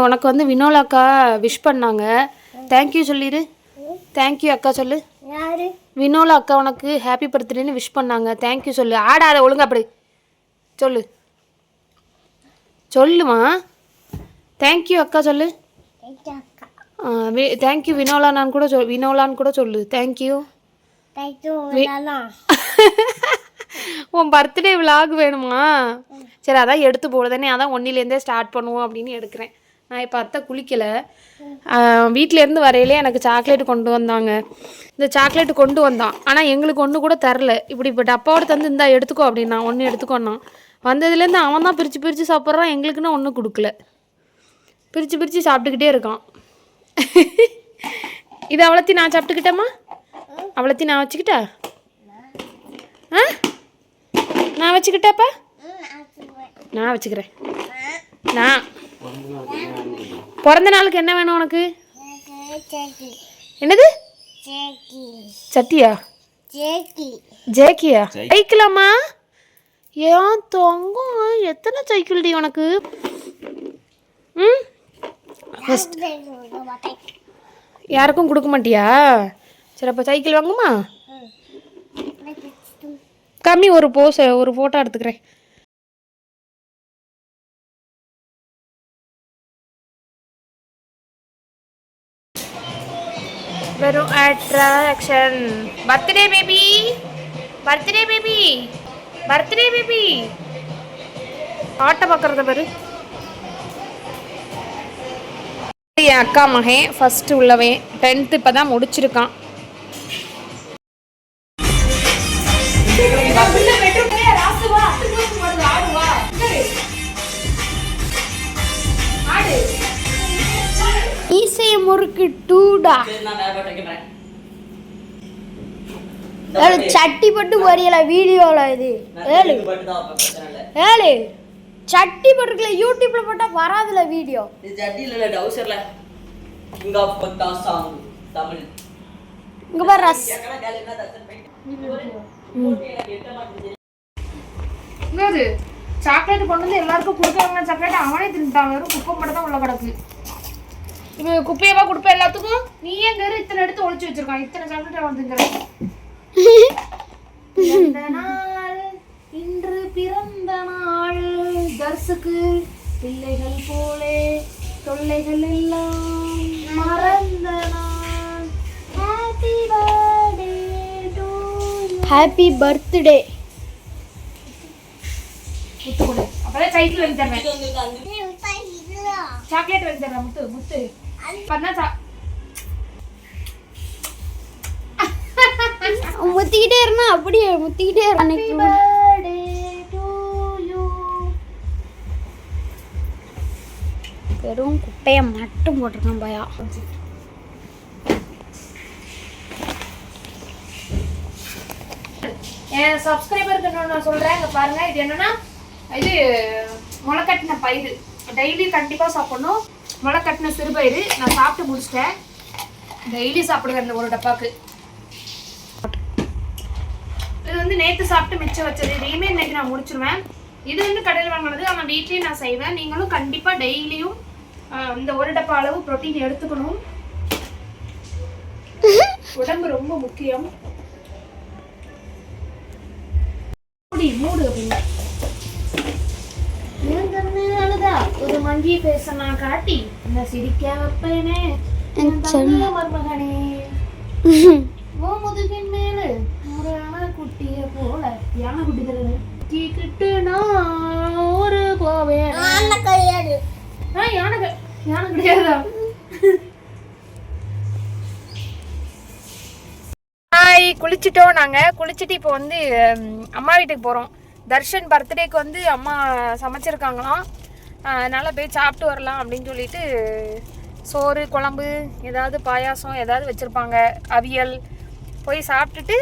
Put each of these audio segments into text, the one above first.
உனக்கு வந்து வினோல் அக்கா விஷ் பண்ணாங்க. தேங்க்யூ சொல்லிடு. தேங்க்யூ அக்கா சொல்லு. வினோல் அக்கா உனக்கு ஹாப்பி பர்த்டேன்னு விஷ் பண்ணாங்க. தேங்க்யூ சொல்லு. ஆடாத ஒழுங்கா அப்படி சொல்லு. சொல்லுமா. தேங்க்யூ அக்கா சொல்லு. தேங்க்யூ வினோலான்னு கூட சொல்லு. தேங்க்யூ. உன் பர்த்டே விலாக் வேணுமா? சரி, அதான் எடுத்து போடுதானே, அதான் ஒன்னிலேருந்தே ஸ்டார்ட் பண்ணுவோம் அப்படின்னு எடுக்கிறேன். நான் இப்போ அத்தை குளிக்கலை. வீட்டிலேருந்து வரையிலே எனக்கு சாக்லேட்டு கொண்டு வந்தாங்க. இந்த சாக்லேட்டு கொண்டு வந்தான், ஆனால் எங்களுக்கு ஒன்று கூட தரல. இப்போ டப்பாவோட தந்து இந்தா எடுத்துக்கோ அப்படின்னா ஒன்று எடுத்துக்கோன்னா. வந்ததுலேருந்து அவன் தான் பிரித்து சாப்பிட்றான். எங்களுக்குன்னு ஒன்றும் கொடுக்கல. பிரித்து சாப்பிட்டுக்கிட்டே இருக்கான். இது அவ்வளோத்தையும் நான் சாப்பிட்டுக்கிட்டேம்மா. அவ்வளோத்தையும் நான் வச்சுக்கிட்டா. நான் வச்சுக்கிட்டேப்பா. நான் வச்சுக்கிறேன். நான் பிறந்த நாளுக்கு என்ன வேணும் உனக்கு? என்னது? சட்டியா? ஜேக்கியா? சைக்கிளாம்மா? ஏன் தொங்கும்? எத்தனை சைக்கிள் டி உனக்கு? யாருக்கும் கொடுக்க மாட்டியா? சரி, அப்போ சைக்கிள் வாங்குமா? கம்மி ஒரு ஃபோட்டோ எடுத்துக்கிறேன். வெறும் attraction. Birthday baby, birthday baby, birthday baby. ஆட்டை பார்க்குறத பாரு. என் அக்கா மகன் ஃபஸ்ட்டு உள்ளவன் 10th இப்போ தான் முடிச்சிருக்கான். முறுக்கு டூடா சட்டி பட்டு வரையல வீடியோல. இது ஏழு சட்டி பட்டுக்கல யூடியூப்ல போட்டா வராதுல வீடியோ. இது சட்டி இல்ல டவுசர்ல. இங்க பட்டா சாங் தமிழ். இங்க பாரு ரஸ். என்னது சாக்லேட் கொண்டு வந்து எல்லாருக்கும் கொடுக்கறாங்க. சாக்லேட் அவனே தின்னுட்டான். வெறும் குப்பை மட்டும் தான் உள்ள கிடக்கு. இது குப்பையவா கொடுப்ப எல்லாத்துக்கும்? நீ ஏங்க இத்தனை எடுத்து ஒளிச்சு வச்சிருக்கான். இத்தனை சாக்லேட் வந்துங்கிறேன். இன்று பிறந்த நாள் தர்சுக்கு. பிள்ளைகள் போலே தொல்லைகள் எல்லாம் மறந்த நாள். Happy birthday to you. Happy birthday. முத்து கொடு. அப்பதான் சைக்கிள் வாங்கி தரேன். சாக்லேட் வாங்கி தரேன். முத்து பண்ணா முத்திக்கிட்டே இருந்தா அப்படியே முத்திக்கிட்டே இருந்தா. வெறும் குப்பையை மட்டும் போட்டிருக்கான் பயா. என் சப்ஸ்கிரைபருக்கு நான் சொல்றேன். இங்க பாருங்க, இது என்னன்னா இது முளைக்கட்டின பயிறு. டெய்லி கண்டிப்பாக சாப்பிடணும். முளைக்கட்டின சிறுபயிறு. நான் சாப்பிட்டு முடிச்சிட்டேன். டெய்லி சாப்பிடுவேன் இந்த ஒரு டப்பாக்கு. இது வந்து நேற்று சாப்பிட்டு மிச்சம் வச்சது. இதையுமே இன்னைக்கு நான் முடிச்சிருவேன். இது வந்து கடையில் வாங்கினது. ஆனால் வீட்லேயும் நான் செய்வேன். நீங்களும் கண்டிப்பாக டெய்லியும் இந்த ஒரு டப்பா அளவு புரோட்டீன் எடுத்துக்கணும். உடம்பு ரொம்ப முக்கியம். மூடு அப்படின்னு ஒரு மங்கி பேச நான் காட்டி என்ன சிரிக்க வைப்பேனே மருமகனே. முதுகின் மேலு முறையான குட்டிய போல யானை குட்டி தருக்கிட்டு நான் ஒரு போவேன். யானை கிடையாதா? ஹாய், குளிச்சுட்டோம். நாங்கள் குளிச்சுட்டு இப்போ வந்து அம்மா வீட்டுக்கு போகிறோம். தர்ஷன் பர்த்டேக்கு வந்து அம்மா சமைச்சிருக்காங்களாம். அதனால் போய் சாப்பிட்டு வரலாம் அப்படின்னு சொல்லிட்டு சோறு குழம்பு ஏதாவது பாயாசம் ஏதாவது வச்சுருப்பாங்க, அவியல். போய் சாப்பிட்டுட்டு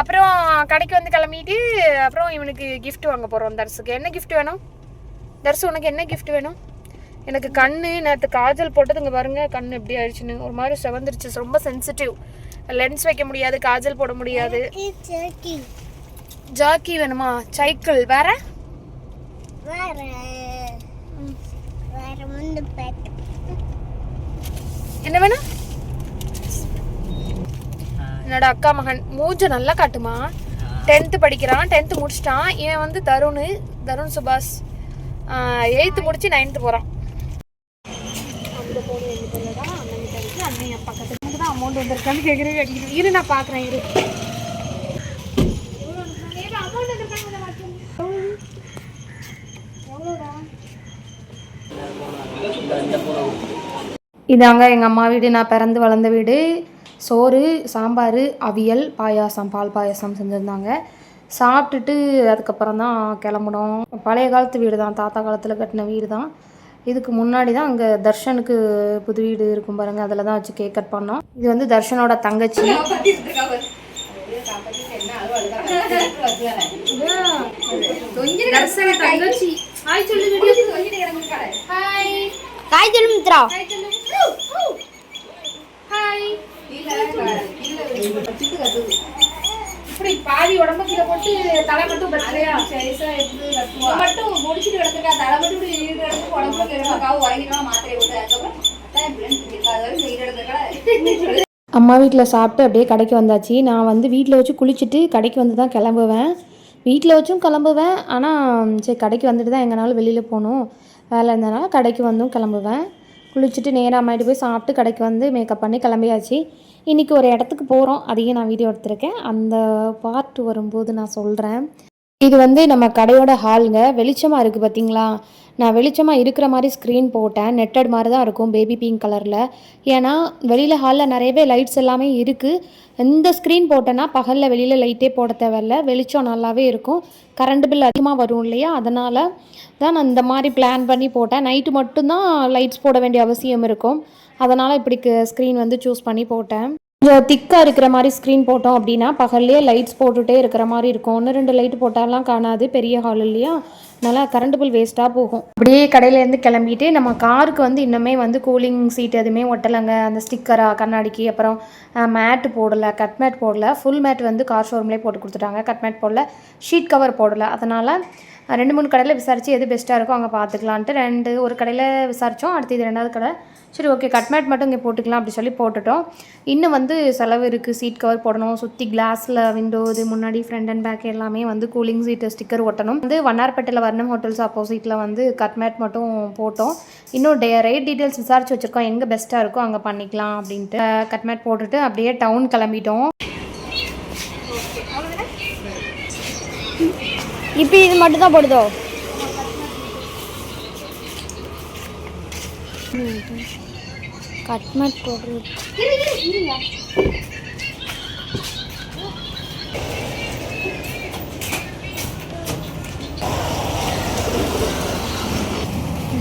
அப்புறம் கடைக்கு வந்து கிளம்பிட்டு அப்புறம் இவனுக்கு கிஃப்ட் வாங்க போகிறோம். தர்ஸுக்கு என்ன கிஃப்ட் வேணும்? தர்ஸு உனக்கு என்ன கிஃப்ட் வேணும்? எனக்கு கண்ணு நேற்று காஜல் போட்டது இங்கே பாருங்கள். கண் எப்படி ஆயிடுச்சுன்னு ஒரு மாதிரி செவந்துருச்சு. ரொம்ப சென்சிட்டிவ். லென்ஸ் வைக்க முடியாது, காஜல் போட முடியாது. ஜாக்கி வேணுமா? சைக்கிள் வேற என்ன வேணும்? என்னோட அக்கா மகன் மூஞ்ச நல்லா காட்டுமா. 10th படிக்கிறான், 10th முடிச்சிட்டான். இவன் வந்து தருண் சுபாஷ் 8th முடிச்சு 9th போகிறான். அந்த போன எங்கிட்ட தான் அண்ணன் கிட்ட அண்ணன் என் பக்கத்துக்கு தான் அமௌண்ட் வந்துருக்கான்னு கேட்குறேன். இரு நான் பார்க்குறேன். இரு இதாங்க எங்கள் அம்மா வீடு, நான் பிறந்து வளர்ந்த வீடு. சோறு, சாம்பார், அவியல், பாயாசம், பால் பாயாசம் செஞ்சுருந்தாங்க. சாப்பிட்டுட்டு அதுக்கப்புறம் தான் கிளம்புனோம். பழைய காலத்து வீடு தான், தாத்தா காலத்தில் கட்டின வீடு தான். இதுக்கு முன்னாடி தான் அங்கே தர்ஷனுக்கு புது வீடு இருக்கும் பாருங்கள், அதில் தான் வச்சு கேக் கட் பண்ணோம். இது வந்து தர்ஷனோட தங்கச்சி. தங்கச்சி ஹாய் சொல்லு. ஹாய் காய் சொல்லு மித்ரா. ஹாய். இப்படி பாதி உடம்பு கீழே போட்டு தலை மட்டும் பத்திரையா மட்டும் முடிச்சுட்டு கிடந்துருக்கா. தலை மட்டும் இப்படி கிடந்து உடம்புல கிடக்காக உறங்கிக்கலாம் மாத்திரை போட்டு. அதுக்கப்புறம் அம்மா வீட்டில் சாப்பிட்டு அப்படியே கடைக்கு வந்தாச்சு. நான் வந்து வீட்டில் வச்சு குளிச்சுட்டு கடைக்கு வந்து தான் கிளம்புவேன். வீட்டில் வச்சும் கிளம்புவேன், ஆனால் சரி கடைக்கு வந்துட்டு தான் எங்கேனாலும் வெளியில் போகணும் வேலை இருந்ததுனால கடைக்கு வந்தும் கிளம்புவேன். குளிச்சுட்டு நேராக அம்மாயிட்டு போய் சாப்பிட்டு கடைக்கு வந்து மேக்கப் பண்ணி கிளம்பியாச்சு. இன்றைக்கி ஒரு இடத்துக்கு போகிறோம், அதையும் நான் வீடியோ எடுத்திருக்கேன். அந்த பார்ட் வரும்போது நான் சொல்கிறேன். இது வந்து நம்ம கடையோட ஹாலுங்க. வெளிச்சமாக இருக்குது பார்த்தீங்களா. நான் வெளிச்சமாக இருக்கிற மாதிரி ஸ்க்ரீன் போட்டேன். நெட்டட் மாதிரி தான் இருக்கும், பேபி பிங்க் கலரில். ஏன்னா வெளியில் ஹாலில் நிறையவே லைட்ஸ் எல்லாமே இருக்குது. இந்த ஸ்க்ரீன் போட்டேன்னா பகலில் வெளியில் லைட்டே போட தேவையில்ல, வெளிச்சம் நல்லாவே இருக்கும். கரண்ட் பில் அதிகமாக வரும் இல்லையா, அதனால தான் நான் இந்த மாதிரி பிளான் பண்ணி போட்டேன். நைட்டு மட்டும்தான் லைட்ஸ் போட வேண்டிய அவசியம் இருக்கும், அதனால் இப்படி ஸ்க்ரீன் வந்து சூஸ் பண்ணி போட்டேன். கொஞ்சம் திக்காக இருக்கிற மாதிரி ஸ்க்ரீன் போட்டோம் அப்படின்னா பகல்லே லைட்ஸ் போட்டுகிட்டே இருக்கிற மாதிரி இருக்கும். 1-2 லைட்டு போட்டாலாம் காணாது, பெரிய ஹால் இல்லையா, நல்லா கரண்ட் பில் வேஸ்ட்டாக போகும். அப்படியே கடையிலேருந்து கிளம்பிட்டு நம்ம காருக்கு வந்து இன்னுமே வந்து கூலிங் சீட் எதுவுமே ஒட்டலைங்க. அந்த ஸ்டிக்கராக கண்ணாடிக்கு, அப்புறம் மேட்டு போடலை, கட் மேட் போடலை. ஃபுல் மேட் வந்து கார் ஷோரூம்லேயே போட்டு கொடுத்துட்டாங்க. கட் மேட் போடல, ஷீட் கவர் போடலை. அதனால் 2-3 கடையில் விசாரித்து எது பெஸ்ட்டாக இருக்கோ அங்கே பார்த்துக்கலான்ட்டு ஒரு கடையில் விசாரித்தோம். அடுத்து இது 2வது கடை. சரி ஓகே கட்மேட் மட்டும் இங்கே போட்டுக்கலாம் அப்படி சொல்லி போட்டுட்டோம். இன்னும் வந்து செலவு இருக்குது, சீட் கவர் போடணும், சுற்றி கிளாஸில் விண்டோ இது முன்னாடி ஃப்ரண்ட் அண்ட் பேக் எல்லாமே வந்து கூலிங் சீட்டு ஸ்டிக்கர் ஒட்டணும். வந்து வண்ணார்பேட்டையில் வர்ணம் ஹோட்டல்ஸ் ஆப்போசிட்டில் வந்து கட்மேட் மட்டும் போட்டோம். இன்னும் ரேட் டீட்டெயில்ஸ் விசாரிச்சு வச்சுருக்கோம், எங்கே பெஸ்ட்டாக இருக்கோ அங்கே பண்ணிக்கலாம் அப்படின்ட்டு கட்மேட் போட்டுட்டு அப்படியே டவுன் கிளம்பிட்டோம். இப்போ இது மட்டும் தான் போடுதோ. கட்மேட் போடுறது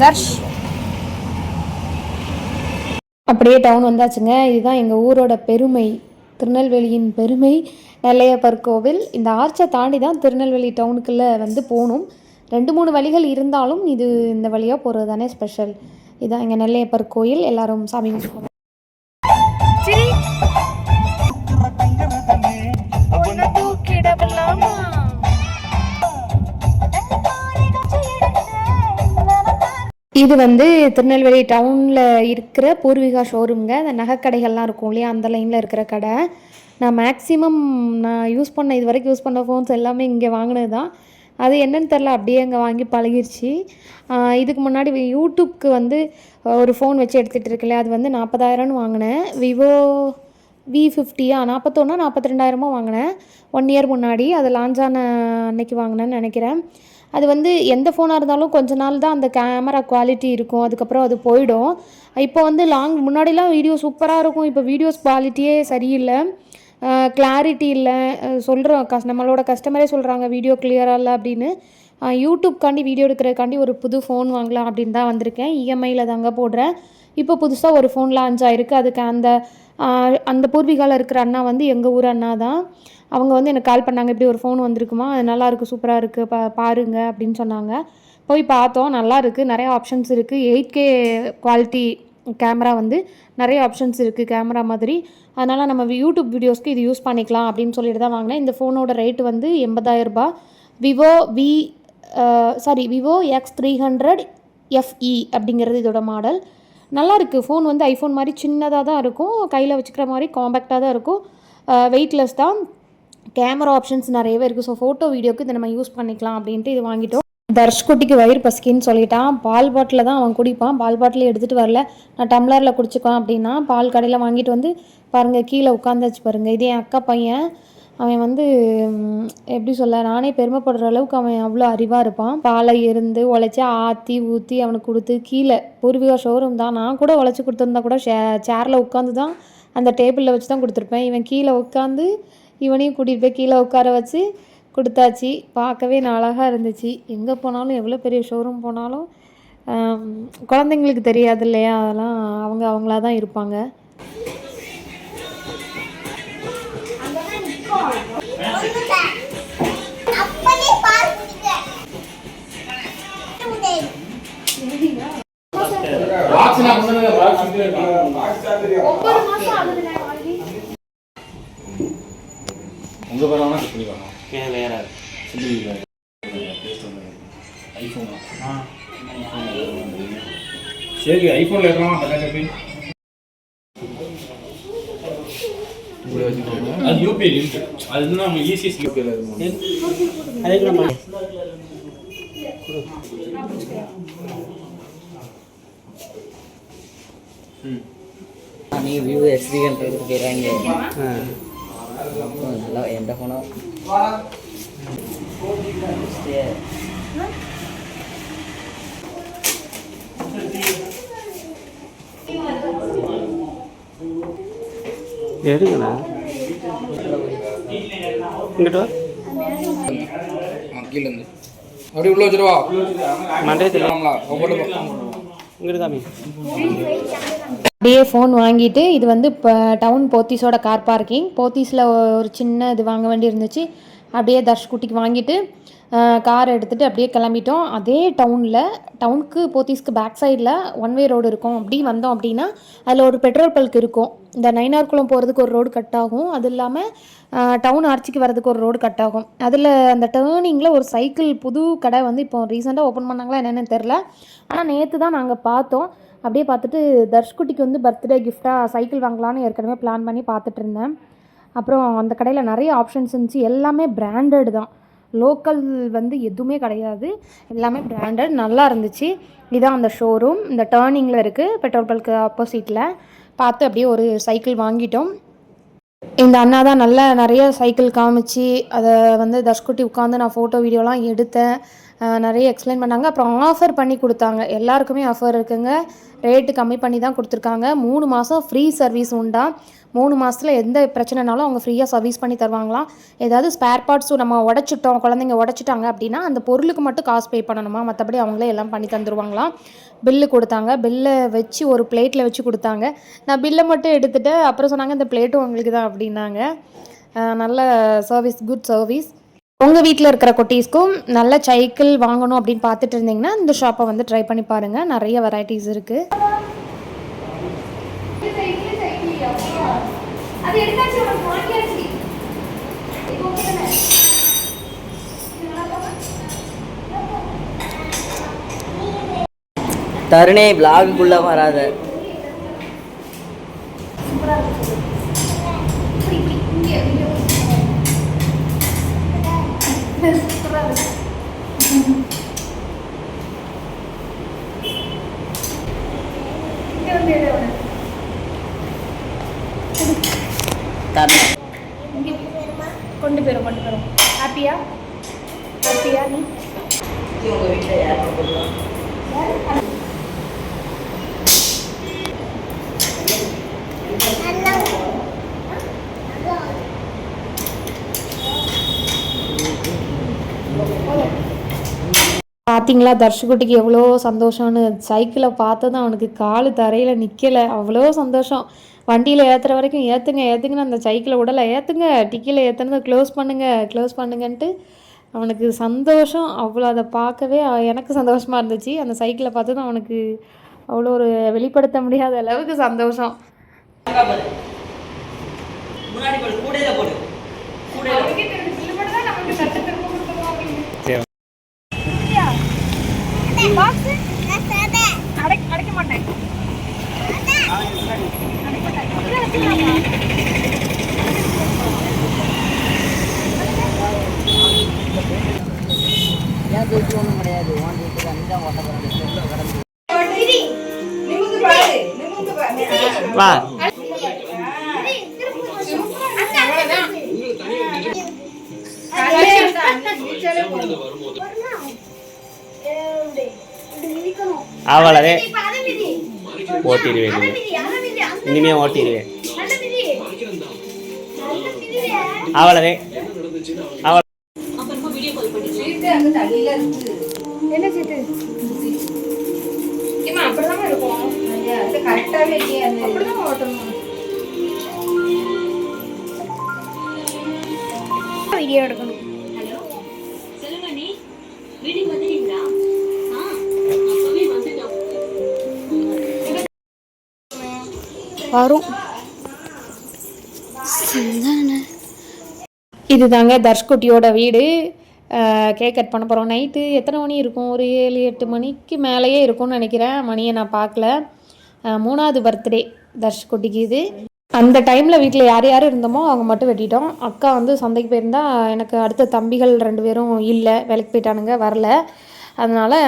தர்ஷ். அப்படியே டவுன் வந்தாச்சுங்க. இதுதான் எங்கள் ஊரோட பெருமை, திருநெல்வேலியின் பெருமை, நெல்லையப்பர் கோவில். இந்த ஆர்ச்சை தாண்டி தான் திருநெல்வேலி டவுனுக்குள்ளே வந்து போகணும். 2-3 வழிகள் இருந்தாலும் இது இந்த வழியாக போகிறது தானே ஸ்பெஷல். இதான் எங்கள் நெல்லையப்பர் கோயில். எல்லாரும் சாமி கும்பிடுவோம். இது வந்து திருநெல்வேலி டவுனில் இருக்கிற பூர்விகா ஷோரூம்ங்க. அந்த நகைக்கடைகள்லாம் இருக்கும் இல்லையா, அந்த லைனில் இருக்கிற கடை. நான் மேக்ஸிமம் யூஸ் பண்ண இது வரைக்கும் யூஸ் பண்ண ஃபோன்ஸ் எல்லாமே இங்கே வாங்கினது தான். அது என்னன்னு தெரில, அப்படியே அங்கே வாங்கி பழகிடுச்சு. இதுக்கு முன்னாடி யூடியூப்க்கு வந்து ஒரு ஃபோன் வச்சு எடுத்துகிட்டு இருக்கல, அது வந்து 40,000 வாங்கினேன். விவோ V50 41 42,000 வாங்கினேன் 1 இயர் முன்னாடி. அது லான்ச் ஆன அன்னைக்கு வாங்கினேன்னு நினைக்கிறேன். அது வந்து எந்த ஃபோனாக இருந்தாலும் கொஞ்ச நாள் தான் அந்த கேமரா குவாலிட்டி இருக்கும், அதுக்கப்புறம் அது போயிடும். இப்போ வந்து முன்னாடிலாம் வீடியோ சூப்பராக இருக்கும், இப்போ வீடியோஸ் குவாலிட்டியே சரியில்லை, கிளாரிட்டி இல்லை. நம்மளோட கஸ்டமரே சொல்கிறாங்க வீடியோ கிளியராக இல்லை அப்படின்னு. யூடியூப்காண்டி வீடியோ எடுக்கிறதுக்காண்டி ஒரு புது ஃபோன் வாங்கலாம் அப்படின்னு தான் வந்திருக்கேன். இஎம்ஐயில் தாங்க போடுறேன். இப்போ புதுசாக ஒரு ஃபோன் லான்ச் ஆகிருக்கு. அதுக்கு அந்த பூர்வீகாவில் இருக்கிற அண்ணா வந்து எங்கள் ஊர் அண்ணா தான். அவங்க வந்து எனக்கு கால் பண்ணாங்க, இப்படி ஒரு ஃபோன் வந்திருக்குமா, அது நல்லாயிருக்கு, சூப்பராக இருக்குது, பாருங்க அப்படின்னு சொன்னாங்க. போய் பார்த்தோம், நல்லா இருக்குது, நிறைய ஆப்ஷன்ஸ் இருக்குது. 8K குவாலிட்டி கேமரா வந்து நிறைய ஆப்ஷன்ஸ் இருக்குது கேமரா மாதிரி. அதனால் நம்ம யூடியூப் வீடியோஸ்க்கு இது யூஸ் பண்ணிக்கலாம் அப்படின்னு சொல்லிட்டு தான் வாங்கினேன். இந்த ஃபோனோட ரேட்டு வந்து 80,000 ரூபாய். விவோ X300 FE அப்படிங்கிறது இதோட மாடல். நல்லாயிருக்கு. ஃபோன் வந்து ஐஃபோன் மாதிரி சின்னதாக தான் இருக்கும், கையில் வச்சுக்கிற மாதிரி காம்பேக்டாக தான் இருக்கும், வெயிட்லெஸ் தான். கேமரா ஆப்ஷன்ஸ் நிறையவே இருக்குது. ஸோ ஃபோட்டோ வீடியோக்கு இதை நம்ம யூஸ் பண்ணிக்கலாம் அப்படின்ட்டு இது வாங்கிட்டோம். தர்ஷ்குட்டிக்கு வயிறு பசிக்குன்னு சொல்லிட்டான். பால் பாட்டில் தான் அவன் குடிப்பான். பால் பாட்டில் எடுத்துகிட்டு வரல, நான் டம்ளரில் குடிச்சிக்குவேன் அப்படின்னா பால் கடையில் வாங்கிட்டு வந்து பாருங்கள் கீழே உட்காந்தாச்சு பாருங்கள். இதே என் அக்கா பையன், அவன் வந்து எப்படி சொல்ல, நானே பெருமைப்படுற அளவுக்கு அவன் அவ்வளோ அறிவாக இருப்பான். பாலை இருந்து உழைச்சி ஆற்றி ஊற்றி அவனுக்கு கொடுத்து கீழே பூர்வீகா ஷோரூம் தான், நான் கூட உழைச்சி கொடுத்துருந்தா கூட சேரில் உட்காந்து தான் அந்த டேபிளில் வச்சு தான் கொடுத்துருப்பேன். இவன் கீழே உட்காந்து இவனையும் கூட்டிகிட்டு போய் கீழே உட்கார வச்சு கொடுத்தாச்சு. பார்க்கவே அழகாக இருந்துச்சு. எங்கே போனாலும் எவ்வளோ பெரிய ஷோரூம் போனாலும் குழந்தைங்களுக்கு தெரியாது இல்லையா, அதெல்லாம் அவங்களா தான் இருப்பாங்க. உங்க பரவானா சொல்லி வரணும். வேற சொல்லி ஐபோன் சரி ஐபோன்ல ஏறலாம் பக்கத்துல அது யூபிஐ லிங்க், அதுதான் நம்ம ஈஸியஸ் யூபிஐல இருக்கும். அதுக்கு நம்ம நீ வியூ எக்ஸ்பீரியன்ஸ் போயிடுறாங்க. நல்லா எந்த போனோம் எடுங்கண்ணா இங்கிட்ட கீழேருந்து அப்படி உள்ள வச்சிருவா மண்டே தெரியாமலா இங்கிட்டு காமி. அப்படியே ஃபோன் வாங்கிட்டு இது வந்து இப்போ டவுன் போத்தீஸோட கார் பார்க்கிங். போத்தீஸில் ஒரு சின்ன இது வாங்க வேண்டி இருந்துச்சு. அப்படியே தர்ஷ்குட்டிக்கு வாங்கிட்டு கார் எடுத்துகிட்டு அப்படியே கிளம்பிட்டோம். அதே டவுனுக்கு போத்தீஸ்க்கு பேக் சைடில் ஒன் வே ரோடு இருக்கும். அப்படி வந்தோம் அப்படின்னா அதில் ஒரு பெட்ரோல் பல்க் இருக்கும். இந்த நயினார்குளம் போகிறதுக்கு ஒரு ரோடு கட் ஆகும், அது இல்லாமல் டவுன் ஆர்ச்சிக்கு வரதுக்கு ஒரு ரோடு கட் ஆகும். அதில் அந்த டேர்னிங்கில் ஒரு சைக்கிள் புது கடை வந்து இப்போ ரீசெண்டாக ஓப்பன் பண்ணாங்களா என்னென்னு தெரில, ஆனால் நேற்று தான் நாங்கள் பார்த்தோம். அப்படியே பார்த்துட்டு தர்ஷ்குட்டிக்கு வந்து பர்த்டே கிஃப்டாக சைக்கிள் வாங்கலான்னு ஏற்கனவே பிளான் பண்ணி பார்த்துட்டு இருந்தேன். அப்புறம் அந்த கடையில் நிறைய ஆப்ஷன்ஸ் இருந்துச்சு. எல்லாமே பிராண்டட் தான், லோக்கல் வந்து எதுவுமே கிடையாது, எல்லாமே பிராண்டட், நல்லா இருந்துச்சு. இதுதான் அந்த ஷோரூம், இந்த டேர்னிங்கில் இருக்குது, பெட்ரோல் பல்க்கு ஆப்போசிட்டில். பார்த்து அப்படியே ஒரு சைக்கிள் வாங்கிட்டோம். இந்த அண்ணா தான் நிறைய சைக்கிள் காமிச்சு அதை வந்து தர்ஷ்குட்டி உட்காந்து நான் ஃபோட்டோ வீடியோலாம் எடுத்தேன், நிறைய எக்ஸ்பிளைன் பண்ணாங்க. அப்புறம் ஆஃபர் பண்ணி கொடுத்தாங்க, எல்லாருக்குமே ஆஃபர் இருக்குங்க, ரேட்டு கம்மி பண்ணி தான் கொடுத்துருக்காங்க. 3 மாதம் ஃப்ரீ சர்வீஸ் உண்டா, 3 மாதத்தில் எந்த பிரச்சனைனாலும் அவங்க ஃப்ரீயாக சர்வீஸ் பண்ணி தருவாங்களாம். ஏதாவது ஸ்பேர் பார்ட்ஸும் நம்ம உடச்சிட்டோம், குழந்தைங்க உடச்சிட்டாங்க அப்படின்னா அந்த பொருளுக்கு மட்டும் காசு பே பண்ணணுமா, மற்றபடி அவங்களே எல்லாம் பண்ணி தந்துடுவாங்களாம். பில்லு கொடுத்தாங்க, பில்லை வச்சு ஒரு பிளேட்டில் வச்சு கொடுத்தாங்க. நான் பில்லை மட்டும் எடுத்துகிட்டு அப்புறம் சொன்னாங்க இந்த பிளேட்டும் உங்களுக்கு தான் அப்படின்னாங்க. நல்ல சர்வீஸ், குட் சர்வீஸ். உங்கள் வீட்டில் இருக்கிற குட்டீஸ்க்கும் நல்ல சைக்கிள் வாங்கணும் அப்படின்னு பார்த்துட்டு இருந்தீங்கன்னா இந்த ஷாப்பை வந்து ட்ரை பண்ணி பாருங்கள், நிறைய வெரைட்டிஸ் இருக்குது. தருணே விளாகுக்குள்ளே வராத. கொண்டு போயிடும். ஹாப்பியா நீ உங்கள் வீட்டில் யாருக்கு போடுவோம்? பார்த்தீங்களா தர்ஷ்குட்டிக்கு எவ்வளோ சந்தோஷம்னு. சைக்கிளை பார்த்ததும் அவனுக்கு கால் தரையில் நிற்கலை, அவ்வளோ சந்தோஷம். வண்டியில் ஏற்றுற வரைக்கும் ஏற்றுங்கன்னு அந்த சைக்கிளை விடலை, ஏற்றுங்க டிக்கியில் ஏற்றுனதை க்ளோஸ் பண்ணுங்கன்ட்டு அவனுக்கு சந்தோஷம் அவ்வளோ. அதை பார்க்கவே எனக்கு சந்தோஷமாக இருந்துச்சு. அந்த சைக்கிளை பார்த்ததும் அவனுக்கு அவ்வளோ ஒரு வெளிப்படுத்த முடியாத அளவுக்கு சந்தோஷம். பாக்ஸ் ஏன் தூக்கி ஒன்றும் கிடையாது ஓன் வீட்டுக்கு அஞ்சாம் ஓட்ட போகிறாங்க வா அவ்வளவே ஓட்டிடுவேன் இனிமே ஓட்டிடுவேன் அவ்வளவே அவள் என்ன சீட்டு ஏமா அப்படிதான் இருக்கும் கரெக்டாவே இல்லையா அப்படிதான் ஓட்டணும் வீடியோ எடுக்கணும் வரும் இதுதாங்க தர்ஷ்குட்டியோட வீடு. கேக் கட் பண்ண போகிறோம். நைட்டு எத்தனை மணி இருக்கும்? ஒரு 7-8 மணிக்கு மேலேயே இருக்கும்னு நினைக்கிறேன். மணியை நான் பார்க்கல. 3வது பர்த்டே தர்ஷ்குட்டிக்கு இது. அந்த டைமில் வீட்டில் யார் யார் இருந்தோமோ அவங்க மட்டும் வெட்டிட்டோம். அக்கா வந்து சந்தைக்கு போயிருந்தா, எனக்கு அடுத்த தம்பிகள் 2 பேரும் இல்லை, வேலைக்கு போயிட்டானுங்க, வரல. அதனால்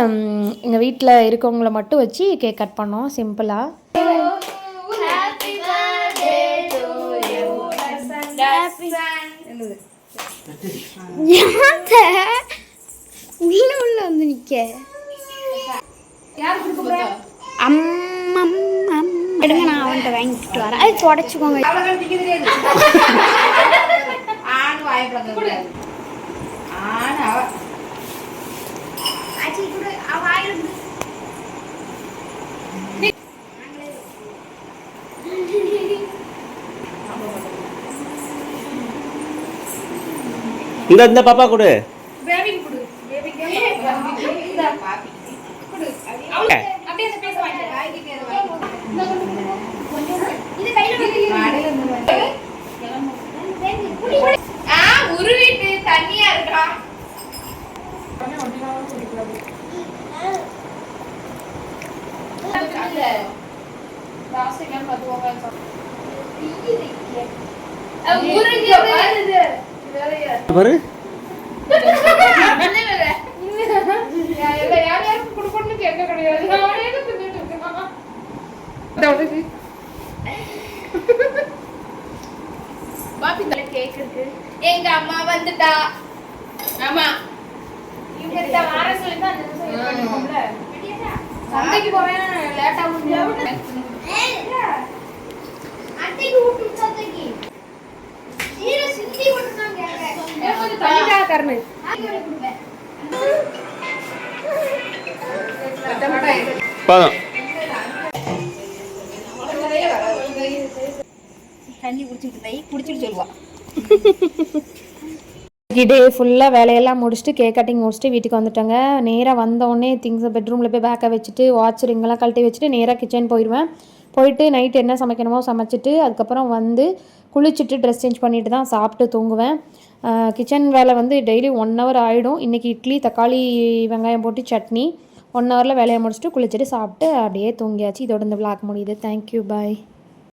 எங்கள் வீட்டில் இருக்கவங்கள மட்டும் வச்சு கேக் கட் பண்ணோம் சிம்பிளாக. உள்ள வந்து நிக்க எடுங்க, நான் அவன்கிட்ட வாங்கிட்டு வரேன். அது தொடச்சுக்கோங்க. இந்த பாப்பா கொடு. உருவிட்டு தண்ணியா இருக்கா? பாரு எங்க அம்மா வந்துட்டா. ஆமா இவங்க வார சொல்லி தான் சந்தைக்கு போவேன். லேட் ஆகும். அன்னைக்கு ஊட்டு சந்தைக்கு சீர சிந்தி ஓட்டுனாங்க. கொஞ்சம் தண்ணிடா கர்ணு. போதும். தண்ணி குடிச்சிட்டு சொல்லுவா. டே ஃபுல்லாக வேலையெல்லாம் முடிச்சுட்டு கேக் கட்டிங் முடிச்சுட்டு வீட்டுக்கு வந்துட்டேங்க. நேராக வந்தோடனே திங்ஸை பெட்ரூமில் போய் பேக்கை வச்சுட்டு வாட்ச் ரிங்கெல்லாம் கழட்டி வச்சுட்டு நேராக கிச்சன் போயிடுவேன். போயிட்டு நைட்டு என்ன சமைக்கணுமோ சமைச்சிட்டு அதுக்கப்புறம் வந்து குளிச்சுட்டு ட்ரெஸ் சேஞ்ச் பண்ணிவிட்டு தான் சாப்பிட்டு தூங்குவேன். கிச்சன் வேலை வந்து டெய்லி 1 hour ஆகிடும். இன்றைக்கி இட்லி தக்காளி வெங்காயம் போட்டு சட்னி 1 hourல வேலையை முடிச்சுட்டு குளிச்சுட்டு சாப்பிட்டு அப்படியே தூங்கியாச்சு. இதோட இந்த விளாக் முடியுது. தேங்க்யூ, பாய்.